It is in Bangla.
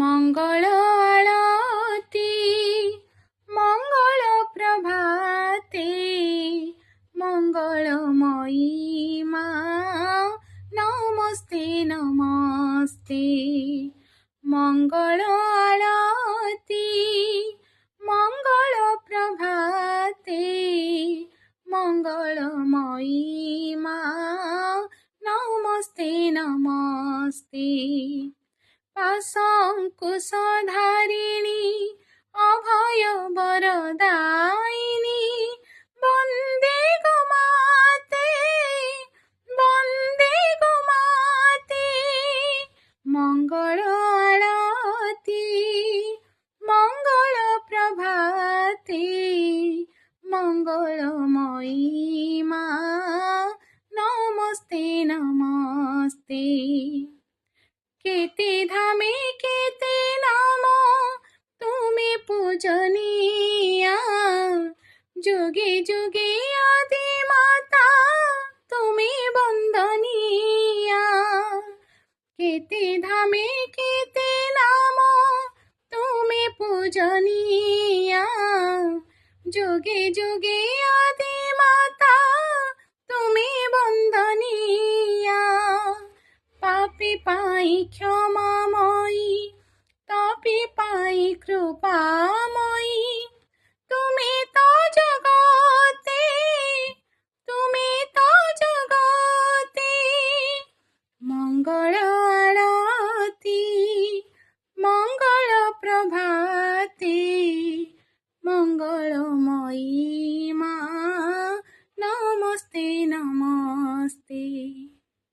ମଙ୍ଗଳ ଆଳତି ମଙ୍ଗଳ ପ୍ରଭାତେ ମଙ୍ଗଳମୟୀ ମା ନମସ୍ତେ ନମସ୍ତେ। ମଙ୍ଗଳ ଆଳତି ମଙ୍ଗଳ ପ୍ରଭାତେ ମଙ୍ଗଳମୟୀ ମା ନମସ୍ତେ ନମସ୍ତେ। ପାଶଙ୍କୁଶଧାରିଣୀ ଅଭୟ ବରଦାୟିନୀ ବନ୍ଦେ ଗୋ ମାତେ ବନ୍ଦେ ଗୋ ମାତେ। ମଙ୍ଗଳ ଆଳତି ମଙ୍ଗଳ ପ୍ରଭାତେ ମଙ୍ଗଳମୟୀ ମା ନମସ୍ତେ ନମସ୍ତେ। কেতে ধামে কেতে নাম তুমি পূজনীয়া, যুগে যুগে আদি মাতা তুমি বন্দনীয়া। কেতে ধামে কেতে নাম তুমি পূজনীয়া, যুগে যুগে আদি মাতা তুমি বন্দনীয়া। পাপী পাই ক্ষমাময়ী তাপী পাই কৃপাময়ী তুমি তো জগতে তুমি তো জগতে। মঙ্গল আরতি মঙ্গল প্রভাতে মঙ্গলময়ী মা